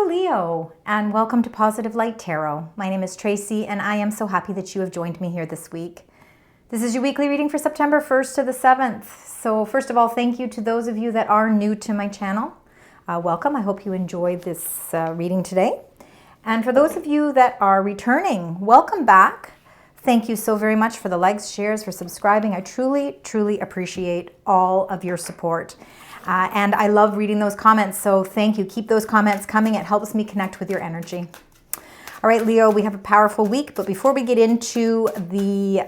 Leo, and welcome to Positive Light Tarot. My name is Tracy, and I am so happy that you have joined me here this week. This is your weekly reading for September 1st to the 7th. So first of all, thank you to those of you that are new to my channel. Welcome. I hope you enjoyed this reading today. And for those of you that are returning, welcome back. Thank you so very much for the likes, shares, for subscribing. I truly, truly appreciate all of your support. And I love reading those comments, so thank you. Keep those comments coming. It helps me connect with your energy. All right, Leo, we have a powerful week, but before we get into the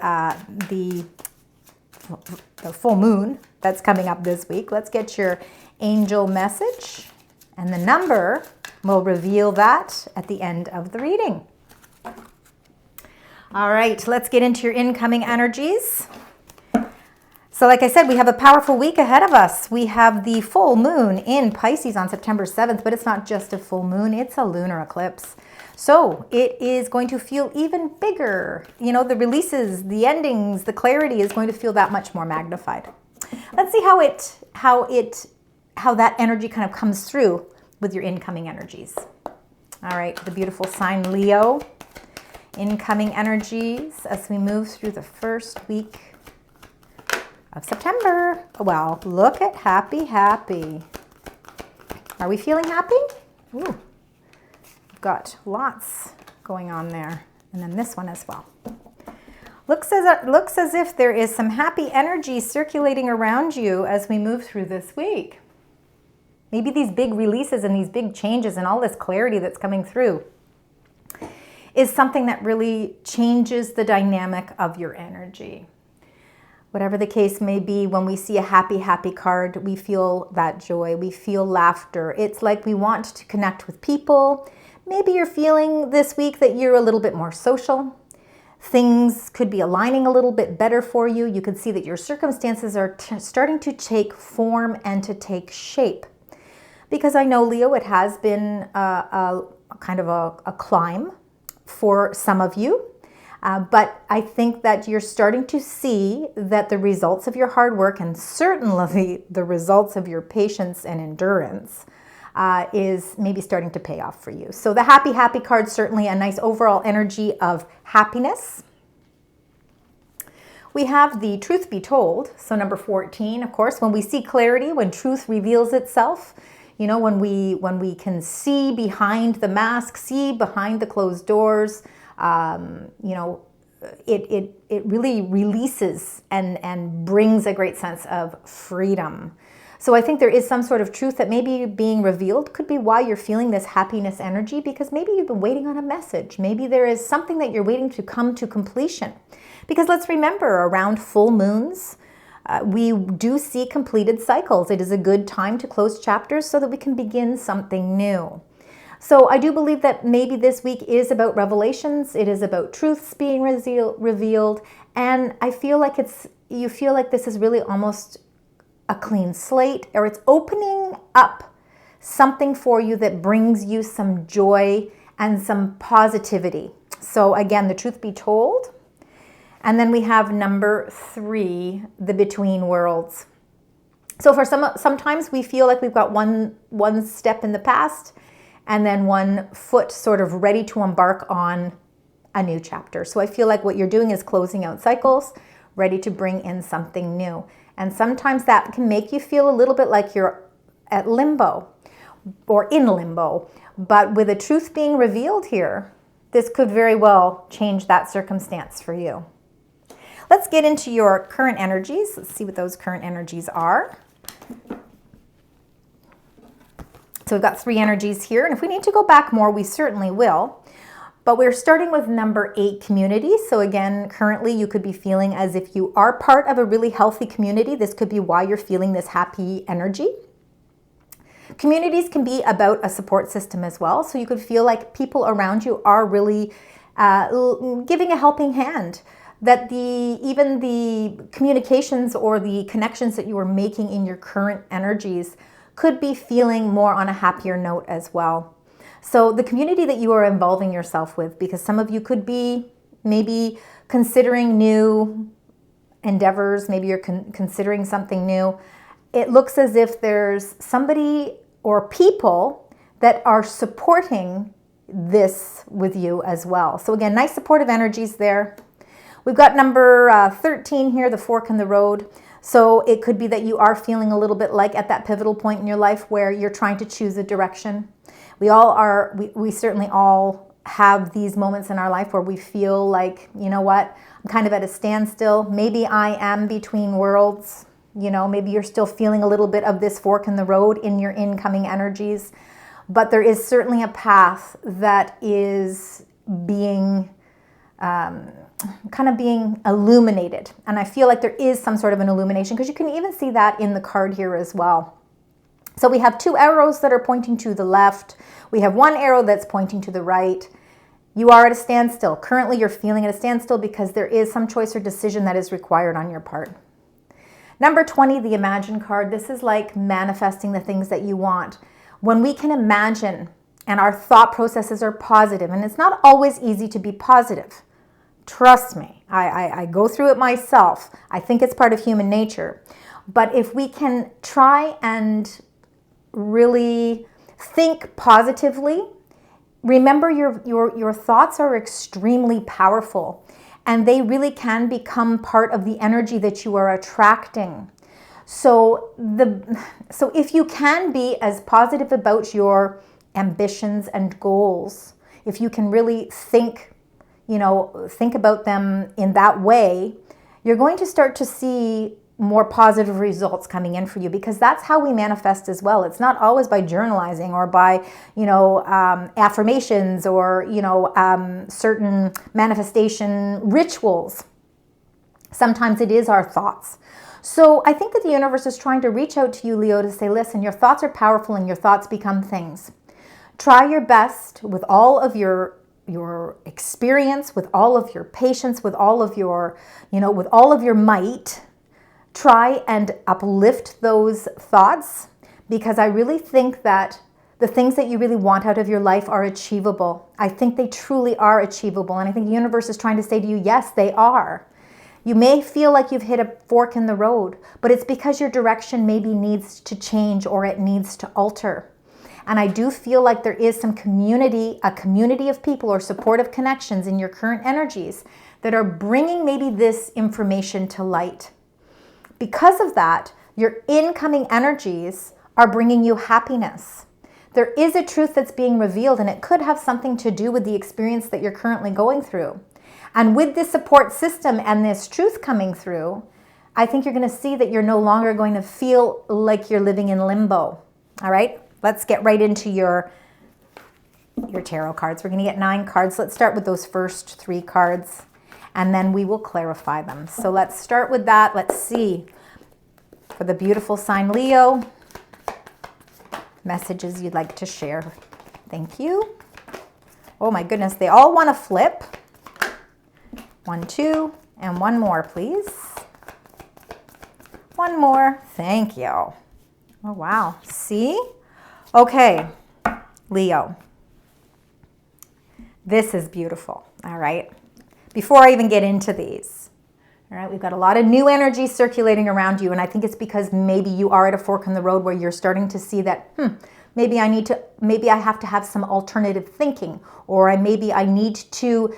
full moon that's coming up this week, let's get your angel message, and the number will reveal that at the end of the reading. All right, let's get into your incoming energies. So like I said, we have a powerful week ahead of us. We have the full moon in Pisces on September 7th, but it's not just a full moon, it's a lunar eclipse. So it is going to feel even bigger. You know, the releases, the endings, the clarity is going to feel that much more magnified. Let's see how that energy kind of comes through with your incoming energies. All right, the beautiful sign Leo. Incoming energies as we move through the first week of September. Wow, look at happy, happy. Are we feeling happy? Ooh, we've got lots going on there. And then this one as well. Looks as if there is some happy energy circulating around you as we move through this week. Maybe these big releases and these big changes and all this clarity that's coming through is something that really changes the dynamic of your energy. Whatever the case may be, when we see a happy, happy card, we feel that joy, we feel laughter. It's like we want to connect with people. Maybe you're feeling this week that you're a little bit more social. Things could be aligning a little bit better for you. You can see that your circumstances are starting to take form and to take shape. Because I know, Leo, it has been a kind of a climb for some of you. But I think that you're starting to see that the results of your hard work, and certainly the results of your patience and endurance, is maybe starting to pay off for you. So the happy, happy card, certainly a nice overall energy of happiness. We have the truth be told. So number 14, of course, when we see clarity, when truth reveals itself, you know, when we can see behind the mask, see behind the closed doors, you know, it really releases and brings a great sense of freedom. So I think there is some sort of truth that may be being revealed. Could be why you're feeling this happiness energy, because maybe you've been waiting on a message. Maybe there is something that you're waiting to come to completion. Because let's remember, around full moons, we do see completed cycles. It is a good time to close chapters so that we can begin something new. So I do believe that maybe this week is about revelations. It is about truths being revealed. And I feel like you feel like this is really almost a clean slate, or it's opening up something for you that brings you some joy and some positivity. So again, the truth be told. And then we have number 3, the between worlds. So for sometimes we feel like we've got one step in the past and then one foot sort of ready to embark on a new chapter. So I feel like what you're doing is closing out cycles, ready to bring in something new. And sometimes that can make you feel a little bit like you're at limbo or in limbo. But with the truth being revealed here, this could very well change that circumstance for you. Let's get into your current energies. Let's see what those current energies are. So we've got 3 energies here, and if we need to go back more, we certainly will. But we're starting with number 8, community. So again, currently you could be feeling as if you are part of a really healthy community. This could be why you're feeling this happy energy. Communities can be about a support system as well. So you could feel like people around you are really giving a helping hand. That even the communications or the connections that you are making in your current energies could be feeling more on a happier note as well. So the community that you are involving yourself with, because some of you could be maybe considering new endeavors, maybe you're considering something new. It looks as if there's somebody or people that are supporting this with you as well. So again, nice supportive energies there. We've got number 13 here, the fork in the road. So it could be that you are feeling a little bit like at that pivotal point in your life where you're trying to choose a direction. We all are, we certainly all have these moments in our life where we feel like, you know what, I'm kind of at a standstill. Maybe I am between worlds. You know, maybe you're still feeling a little bit of this fork in the road in your incoming energies. But there is certainly a path that is being kind of being illuminated. And I feel like there is some sort of an illumination, because you can even see that in the card here as well. So we have 2 arrows that are pointing to the left. We have 1 arrow that's pointing to the right. You are at a standstill. Currently, you're feeling at a standstill because there is some choice or decision that is required on your part. Number 20, the Imagine card. This is like manifesting the things that you want. When we can imagine and our thought processes are positive, and it's not always easy to be positive. Trust me, I go through it myself. I think it's part of human nature. But if we can try and really think positively, remember your thoughts are extremely powerful, and they really can become part of the energy that you are attracting. So if you can be as positive about your ambitions and goals, if you can really think about them in that way, you're going to start to see more positive results coming in for you, because that's how we manifest as well. It's not always by journalizing or by, affirmations or, certain manifestation rituals. Sometimes it is our thoughts. So I think that the universe is trying to reach out to you, Leo, to say, listen, your thoughts are powerful and your thoughts become things. Try your best with all of your experience, with all of your patience, with all of your, with all of your might. Try and uplift those thoughts, because I really think that the things that you really want out of your life are achievable. I think they truly are achievable. And I think the universe is trying to say to you, yes, they are. You may feel like you've hit a fork in the road, but it's because your direction maybe needs to change or it needs to alter. And I do feel like there is some community, a community of people or supportive connections in your current energies that are bringing maybe this information to light. Because of that, your incoming energies are bringing you happiness. There is a truth that's being revealed, and it could have something to do with the experience that you're currently going through. And with this support system and this truth coming through, I think you're going to see that you're no longer going to feel like you're living in limbo. All right, let's get right into your tarot cards. We're going to get 9 cards. Let's start with those first 3 cards, and then we will clarify them. So let's start with that. Let's see, for the beautiful sign Leo, messages you'd like to share. Thank you. Oh my goodness, they all want to flip. 1, 2, and 1 more, please. 1 more. Thank you. Oh, wow. See? Okay, Leo. This is beautiful, all right? Before I even get into these, all right, we've got a lot of new energy circulating around you, and I think it's because maybe you are at a fork in the road where you're starting to see that, maybe I have to have some alternative thinking, or maybe I need to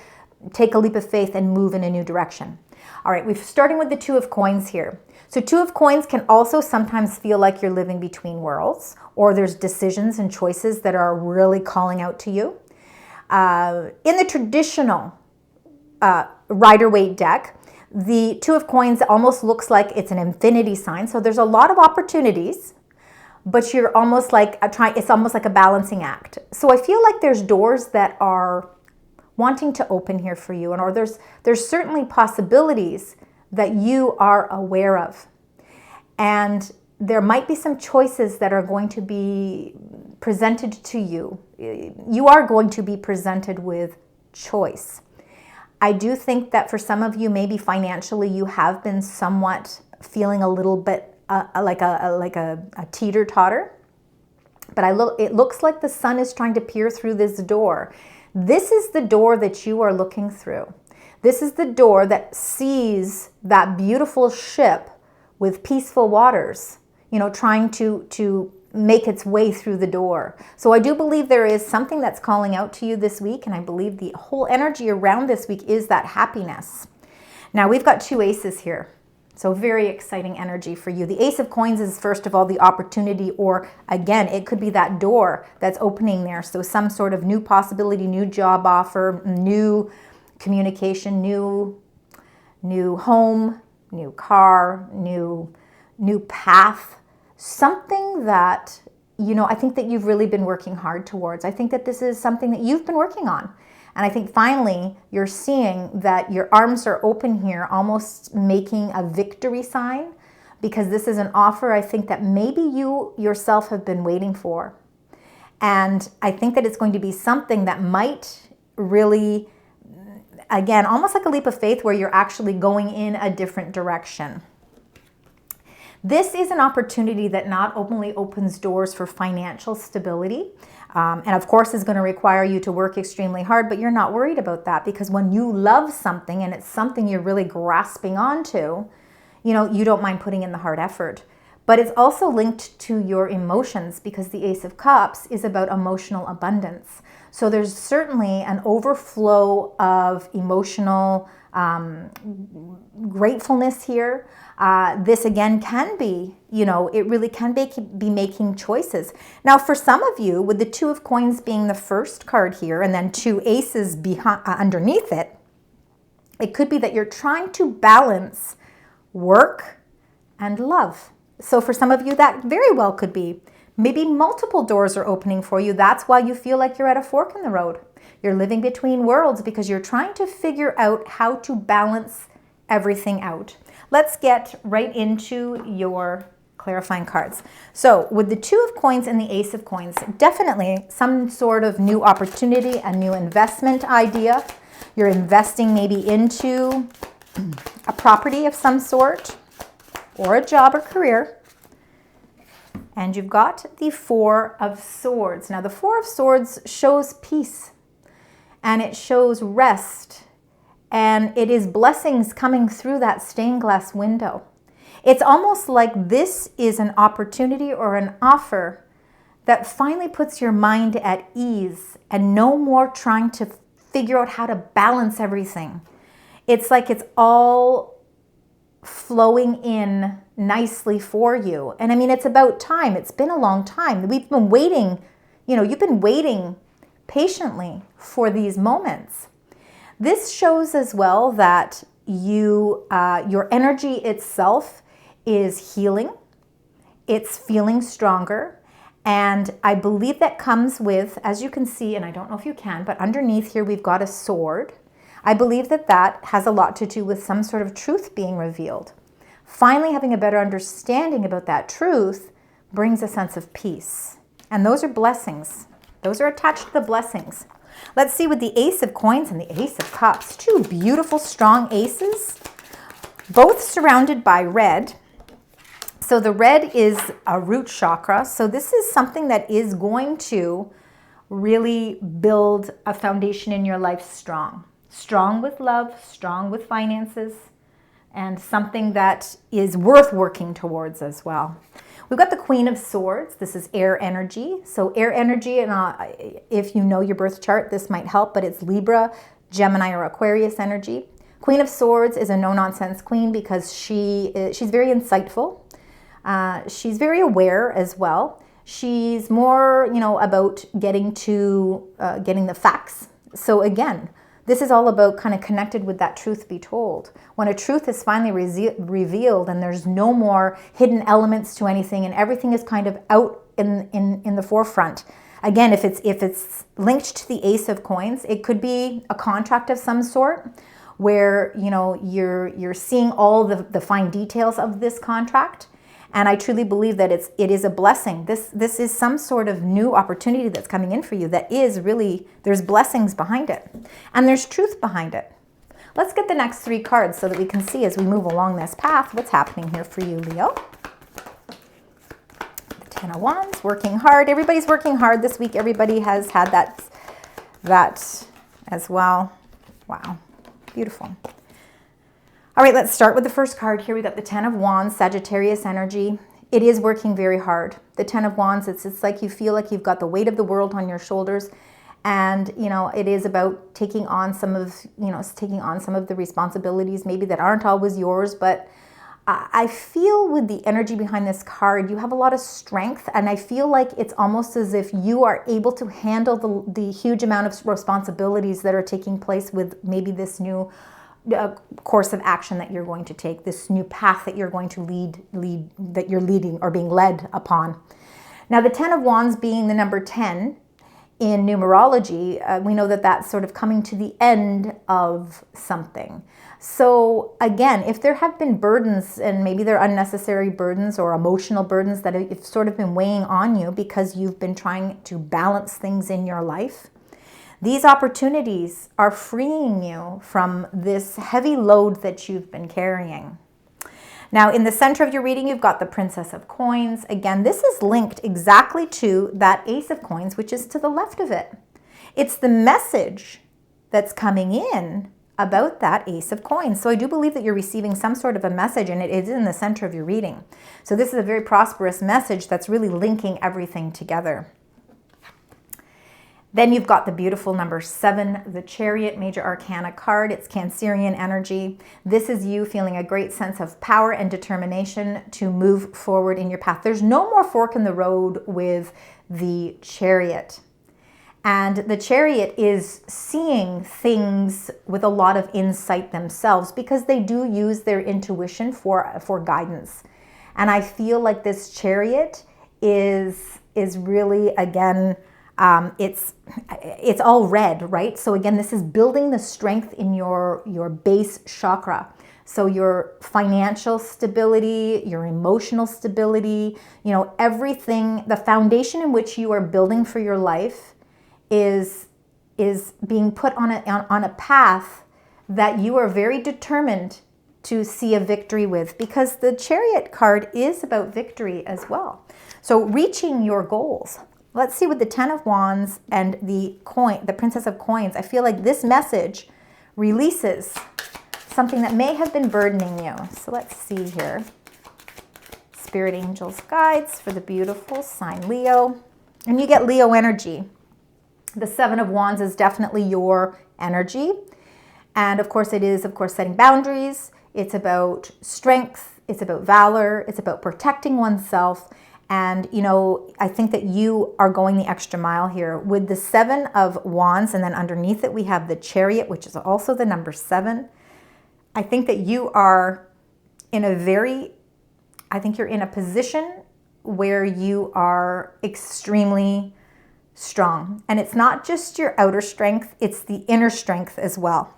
take a leap of faith and move in a new direction. All right, we're starting with the 2 of Coins here. So 2 of Coins can also sometimes feel like you're living between worlds, or there's decisions and choices that are really calling out to you. In the traditional Rider-Waite deck, the 2 of Coins almost looks like it's an infinity sign. So there's a lot of opportunities, but you're almost like it's almost like a balancing act. So I feel like there's doors that are wanting to open here for you, or there's certainly possibilities that you are aware of. And there might be some choices that are going to be presented to you. You are going to be presented with choice. I do think that for some of you, maybe financially, you have been somewhat feeling a little bit like a teeter-totter. But it looks like the sun is trying to peer through this door. This is the door that you are looking through. This is the door that sees that beautiful ship with peaceful waters, trying to make its way through the door. So I do believe there is something that's calling out to you this week, and I believe the whole energy around this week is that happiness. Now we've got 2 aces here. So very exciting energy for you. The Ace of Coins is, first of all, the opportunity, or again, it could be that door that's opening there. So some sort of new possibility, new job offer, new communication, new home, new car, new path. Something that, you know, I think that you've really been working hard towards. I think that this is something that you've been working on. And I think finally you're seeing that your arms are open here, almost making a victory sign, because this is an offer I think that maybe you yourself have been waiting for. And I think that it's going to be something that might really, again, almost like a leap of faith where you're actually going in a different direction. This is an opportunity that not only opens doors for financial stability, and of course is going to require you to work extremely hard, but you're not worried about that, because when you love something and it's something you're really grasping onto, you know, you don't mind putting in the hard effort. But it's also linked to your emotions, because the Ace of Cups is about emotional abundance. So there's certainly an overflow of emotional gratefulness here. This again can be, you know, it really can be making choices. Now for some of you, with the 2 of Coins being the first card here and then 2 aces behind, underneath it, it could be that you're trying to balance work and love. So for some of you, that very well could be. Maybe multiple doors are opening for you. That's why you feel like you're at a fork in the road. You're living between worlds because you're trying to figure out how to balance everything out. Let's get right into your clarifying cards. So with the 2 of Coins and the Ace of Coins, definitely some sort of new opportunity, a new investment idea. You're investing maybe into a property of some sort or a job or career. And you've got the 4 of Swords. Now the 4 of Swords shows peace and it shows rest, and it is blessings coming through that stained glass window. It's almost like this is an opportunity or an offer that finally puts your mind at ease and no more trying to figure out how to balance everything. It's like it's all flowing in nicely for you. And I mean, it's about time. It's been a long time. We've been waiting, you know, you've been waiting patiently for these moments. This shows as well that your energy itself is healing. It's feeling stronger. And I believe that comes with, as you can see, and I don't know if you can, but underneath here we've got a sword. I believe that that has a lot to do with some sort of truth being revealed. Finally having a better understanding about that truth brings a sense of peace. And those are blessings. Those are attached to the blessings. Let's see with the Ace of Coins and the Ace of Cups. 2 beautiful, strong aces, both surrounded by red. So the red is a root chakra. So this is something that is going to really build a foundation in your life strong. Strong with love, strong with finances, and something that is worth working towards as well. We've got the Queen of Swords. This is air energy. So air energy, and if you know your birth chart, this might help, but it's Libra, Gemini, or Aquarius energy. Queen of Swords is a no-nonsense queen because she's very insightful. She's very aware as well. She's more, you know, about getting the facts. So again, this is all about kind of connected with that truth be told. When a truth is finally revealed and there's no more hidden elements to anything and everything is kind of out in the forefront. Again, if it's linked to the Ace of Coins, it could be a contract of some sort where, you know, you're seeing all the fine details of this contract. And I truly believe that it is a blessing. This is some sort of new opportunity that's coming in for you that is really, there's blessings behind it. And there's truth behind it. Let's get the next 3 cards so that we can see as we move along this path what's happening here for you, Leo. The 10 of Wands, working hard. Everybody's working hard this week. Everybody has had that as well. Wow, beautiful. All right, let's start with the first card here. We got the 10 of Wands, Sagittarius energy. it is working very hard. The Ten of Wands, it's like you feel like you've got the weight of the world on your shoulders. And, it is about taking on some of the responsibilities maybe that aren't always yours. But I feel with the energy behind this card, you have a lot of strength. And I feel like it's almost as if you are able to handle the huge amount of responsibilities that are taking place with maybe this new course of action that you're going to take, this new path that you're going to leading or being led upon. Now, the Ten of Wands being the number 10 in numerology, we know that that's sort of coming to the end of something. So again, if there have been burdens, and maybe they're unnecessary burdens or emotional burdens that have sort of been weighing on you because you've been trying to balance things in your life, these opportunities are freeing you from this heavy load that you've been carrying. Now, in the center of your reading, you've got the Princess of Coins. Again, this is linked exactly to that Ace of Coins, which is to the left of it. It's the message that's coming in about that Ace of Coins. So I do believe that you're receiving some sort of a message, and it is in the center of your reading. So this is a very prosperous message that's really linking everything together. Then you've got the beautiful number 7, the Chariot, Major Arcana card. It's Cancerian energy. This is you feeling a great sense of power and determination to move forward in your path. There's no more fork in the road with the Chariot. And the Chariot is seeing things with a lot of insight themselves because they do use their intuition for guidance. And I feel like this Chariot is really, again, it's all red, right? So again, this is building the strength in your base chakra. So your financial stability, your emotional stability, everything, the foundation in which you are building for your life is being put on a path that you are very determined to see a victory with, because the Chariot card is about victory as well. So reaching your goals. Let's see with the Ten of Wands and the Princess of Coins. I feel like this message releases something that may have been burdening you. So let's see here. Spirit angels guides for the beautiful sign Leo. And you get Leo energy. The Seven of Wands is definitely your energy. And of course, it is, setting boundaries. It's about strength. It's about valor. It's about protecting oneself. And, I think that you are going the extra mile here with the Seven of Wands. And then underneath it, we have the Chariot, which is also the number 7. I think that you are in you're in a position where you are extremely strong. And it's not just your outer strength, it's the inner strength as well.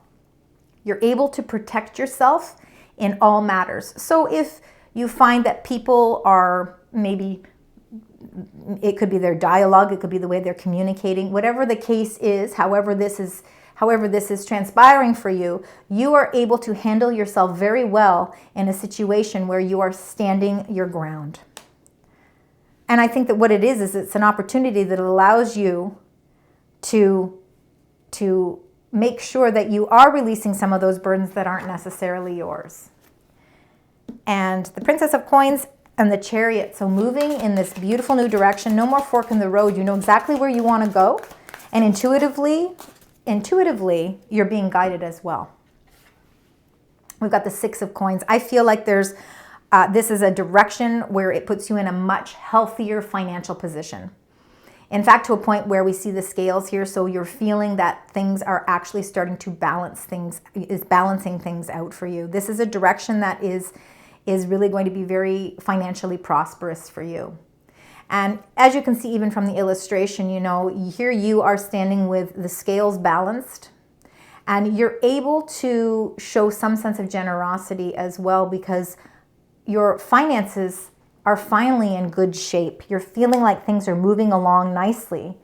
You're able to protect yourself in all matters. So if you find that people are maybe, it could be their dialogue, it could be the way they're communicating, whatever the case is, however this is transpiring for you, you are able to handle yourself very well in a situation where you are standing your ground. And I think that what it is it's an opportunity that allows you to make sure that you are releasing some of those burdens that aren't necessarily yours. And the Princess of Coins and the Chariot, so moving in this beautiful new direction, no more fork in the road. You know exactly where you want to go, and intuitively, you're being guided as well. We've got the Six of Coins. I feel like this is a direction where it puts you in a much healthier financial position. In fact, to a point where we see the scales here, so you're feeling that things are actually starting to balancing things out for you. This is a direction that is really going to be very financially prosperous for you. And as you can see, even from the illustration, here you are standing with the scales balanced, and you're able to show some sense of generosity as well because your finances are finally in good shape. You're feeling like things are moving along nicely,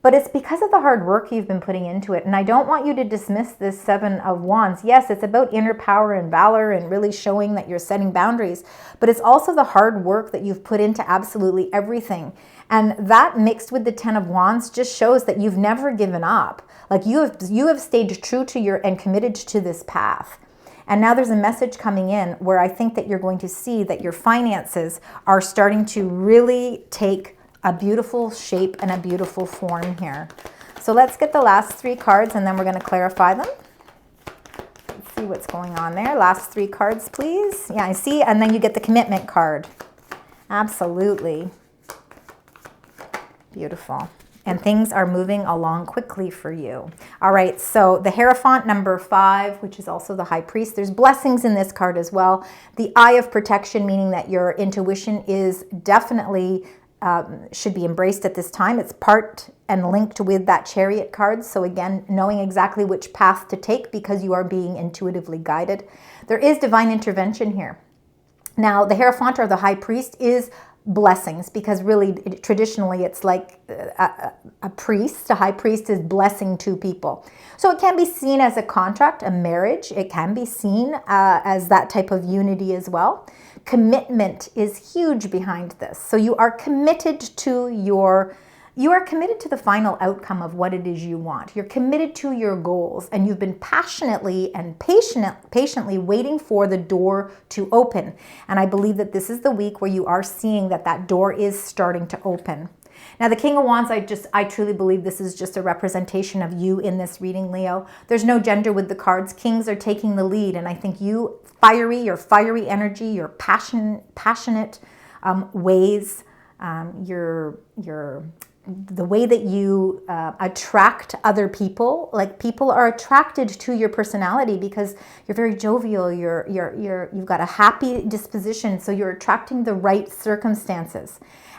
but it's because of the hard work you've been putting into it. And I don't want you to dismiss this Seven of Wands. Yes, it's about inner power and valor and really showing that you're setting boundaries, but it's also the hard work that you've put into absolutely everything. And that mixed with the Ten of Wands just shows that you've never given up. Like you have stayed true to and committed to this path. And now there's a message coming in where I think that you're going to see that your finances are starting to really take a beautiful shape and a beautiful form here. So let's get the last 3 cards and then we're going to clarify them. Let's see what's going on there. Last 3 cards, please. Yeah, I see. And then you get the commitment card. Absolutely. Beautiful. And things are moving along quickly for you. All right, so the Hierophant, number 5, which is also the High Priest. There's blessings in this card as well. The Eye of Protection, meaning that your intuition is definitely should be embraced at this time. It's part and linked with that Chariot card. So again, knowing exactly which path to take because you are being intuitively guided. There is divine intervention here. Now, the Hierophant or the High Priest is blessings, because really traditionally it's like a priest, a high priest is blessing 2 people. So it can be seen as a contract, a marriage. It can be seen as that type of unity as well. Commitment is huge behind this. So you are committed to the final outcome of what it is you want. You're committed to your goals, and you've been passionately and patiently waiting for the door to open. And I believe that this is the week where you are seeing that that door is starting to open. Now, the King of Wands, I truly believe this is just a representation of you in this reading, Leo. There's no gender with the cards. Kings are taking the lead, and I think your fiery energy, your passionate ways, the way that you attract other people, like people are attracted to your personality because you're very jovial, you've got a happy disposition, so you're attracting the right circumstances.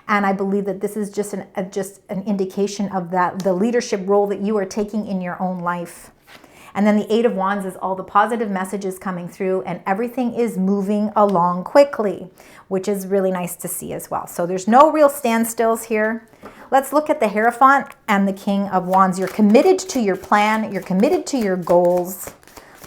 And I believe that this is just an indication of the leadership role that you are taking in your own life. And then the 8 of Wands is all the positive messages coming through, and everything is moving along quickly, which is really nice to see as well. So there's no real standstills here. Let's look at the Hierophant and the King of Wands. You're committed to your plan. You're committed to your goals.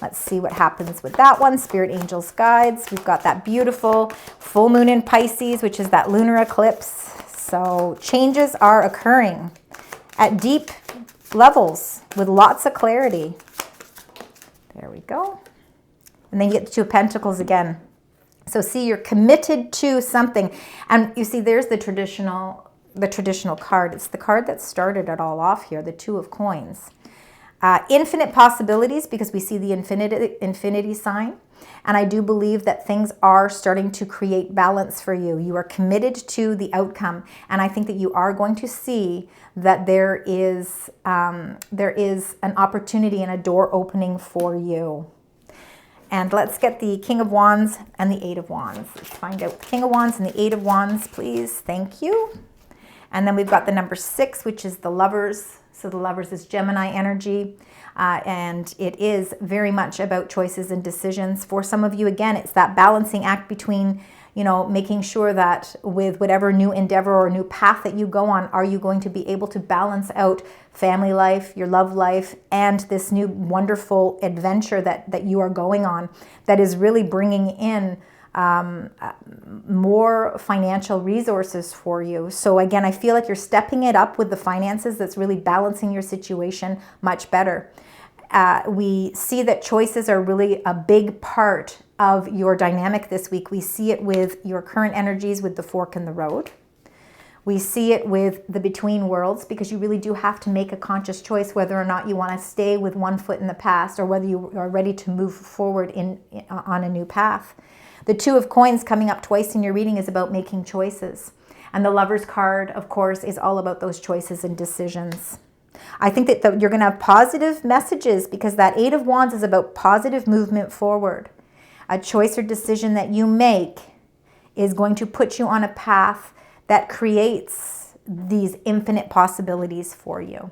Let's see what happens with that one. Spirit, angels, guides. We've got that beautiful full moon in Pisces, which is that lunar eclipse. So changes are occurring at deep levels with lots of clarity. There we go. And then you get the 2 of Pentacles again. So see, you're committed to something. And you see, there's the traditional card. It's the card that started it all off here, the 2 of Coins. Infinite possibilities, because we see the infinity sign. And I do believe that things are starting to create balance for you. You are committed to the outcome. And I think that you are going to see that there is an opportunity and a door opening for you. And let's get the King of Wands and the 8 of Wands. Let's find out the King of Wands and the 8 of Wands, please. Thank you. And then we've got the number 6, which is the Lovers. So the Lovers is Gemini energy. And it is very much about choices and decisions. For some of you, again, it's that balancing act between, making sure that with whatever new endeavor or new path that you go on, are you going to be able to balance out family life, your love life, and this new wonderful adventure that you are going on that is really bringing in more financial resources for you. So again, I feel like you're stepping it up with the finances. That's really balancing your situation much better. We see that choices are really a big part of your dynamic this week. We see it with your current energies with the fork in the road. We see it with the between worlds, because you really do have to make a conscious choice whether or not you want to stay with one foot in the past or whether you are ready to move forward on a new path. The 2 of Coins coming up twice in your reading is about making choices. And the Lovers card, of course, is all about those choices and decisions. I think that you're going to have positive messages, because that 8 of Wands is about positive movement forward. A choice or decision that you make is going to put you on a path that creates these infinite possibilities for you.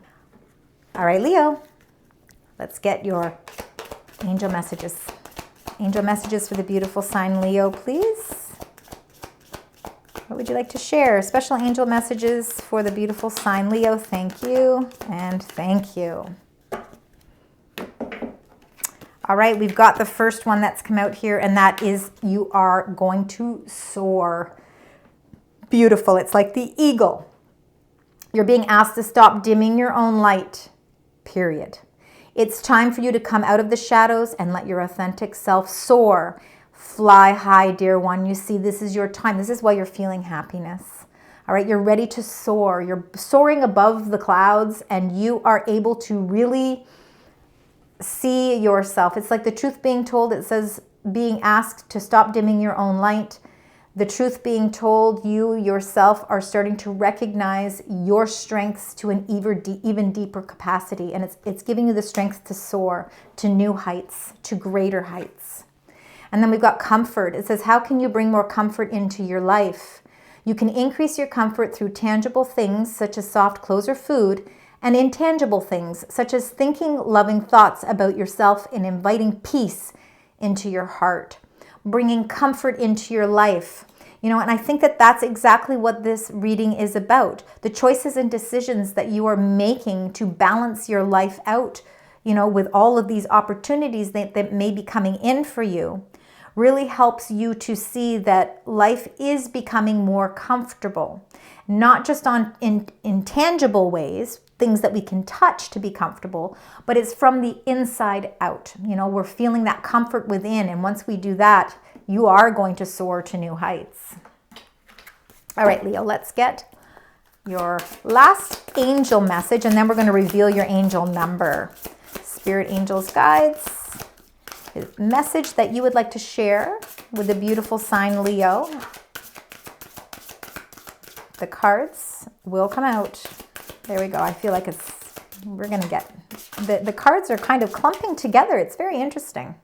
All right, Leo, let's get your angel messages. Angel messages for the beautiful sign Leo, please. What would you like to share? Special angel messages for the beautiful sign Leo. Thank you and thank you. All right, we've got the first one that's come out here, and that is you are going to soar. Beautiful. It's like the eagle. You're being asked to stop dimming your own light, period. It's time for you to come out of the shadows and let your authentic self soar. Fly high, dear one. You see, this is your time. This is why you're feeling happiness. All right, you're ready to soar. You're soaring above the clouds, and you are able to really see yourself. It's like the truth being told. It says being asked to stop dimming your own light. The truth being told, you yourself are starting to recognize your strengths to an even deeper capacity. And it's giving you the strength to soar to new heights, to greater heights. And then we've got comfort. It says, how can you bring more comfort into your life? You can increase your comfort through tangible things such as soft clothes or food, and intangible things such as thinking loving thoughts about yourself and inviting peace into your heart, bringing comfort into your life. You know, and I think that that's exactly what this reading is about. The choices and decisions that you are making to balance your life out, you know, with all of these opportunities that may be coming in for you, really helps you to see that life is becoming more comfortable, not just in tangible ways, things that we can touch to be comfortable, but it's from the inside out. You know, we're feeling that comfort within, and once we do that, you are going to soar to new heights. All right, Leo, let's get your last angel message, and then we're going to reveal your angel number. Spirit, angels, guides, message that you would like to share with the beautiful sign Leo. The cards will come out. There we go. I feel like we're going to get, the cards are kind of clumping together. It's very interesting.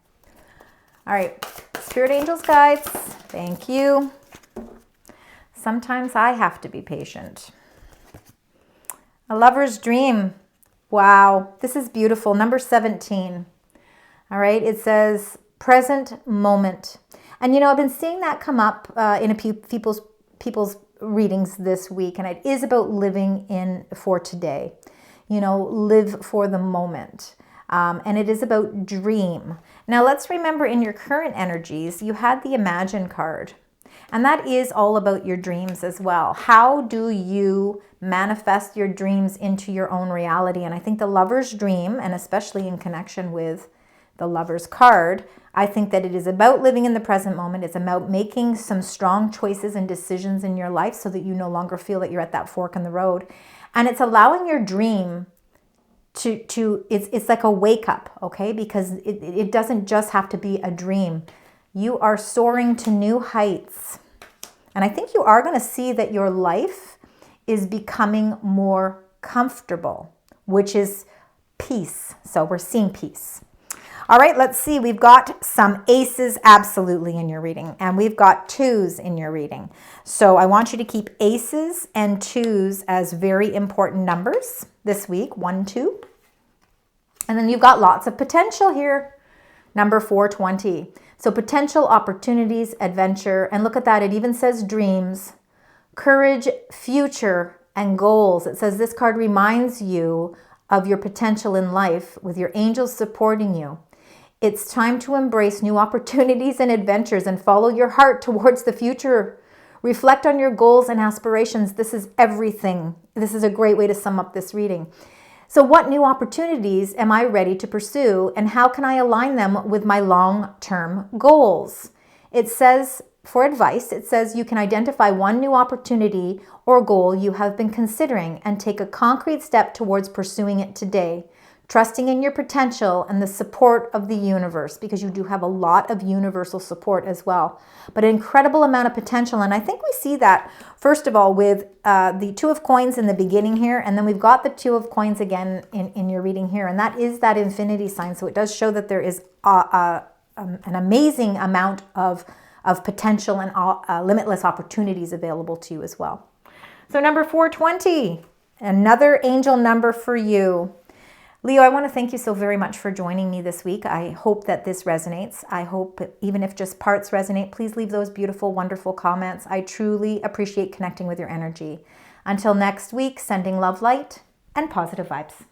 All right, Spirit, angels, guides, thank you. Sometimes I have to be patient. A lover's dream. Wow, this is beautiful. Number 17. All right, it says present moment. And you know, I've been seeing that come up in people's readings this week, and it is about living in for today. You know, live for the moment. And it is about dream. Now let's remember, in your current energies, you had the Imagine card. And that is all about your dreams as well. How do you manifest your dreams into your own reality? And I think the lover's dream, and especially in connection with the lover's card, I think that it is about living in the present moment. It's about making some strong choices and decisions in your life so that you no longer feel that you're at that fork in the road. And it's allowing your dream it's like a wake up, okay? Because it doesn't just have to be a dream. You are soaring to new heights. And I think you are going to see that your life is becoming more comfortable, which is peace. So we're seeing peace. All right, let's see. We've got some aces absolutely in your reading, and we've got twos in your reading. So I want you to keep aces and twos as very important numbers this week, 1, 2. And then you've got lots of potential here, number 420. So potential, opportunities, adventure, and look at that. It even says dreams, courage, future, and goals. It says this card reminds you of your potential in life with your angels supporting you. It's time to embrace new opportunities and adventures and follow your heart towards the future. Reflect on your goals and aspirations. This is everything. This is a great way to sum up this reading. So what new opportunities am I ready to pursue, and how can I align them with my long-term goals? It says, for advice, it says you can identify one new opportunity or goal you have been considering and take a concrete step towards pursuing it today, trusting in your potential and the support of the universe, because you do have a lot of universal support as well. But an incredible amount of potential, and I think we see that, first of all, with the Two of Coins in the beginning here, and then we've got the Two of Coins again in your reading here, and that is that infinity sign. So it does show that there is an amazing amount of potential and limitless opportunities available to you as well. So number 420, another angel number for you. Leo, I want to thank you so very much for joining me this week. I hope that this resonates. I hope even if just parts resonate, please leave those beautiful, wonderful comments. I truly appreciate connecting with your energy. Until next week, sending love, light, and positive vibes.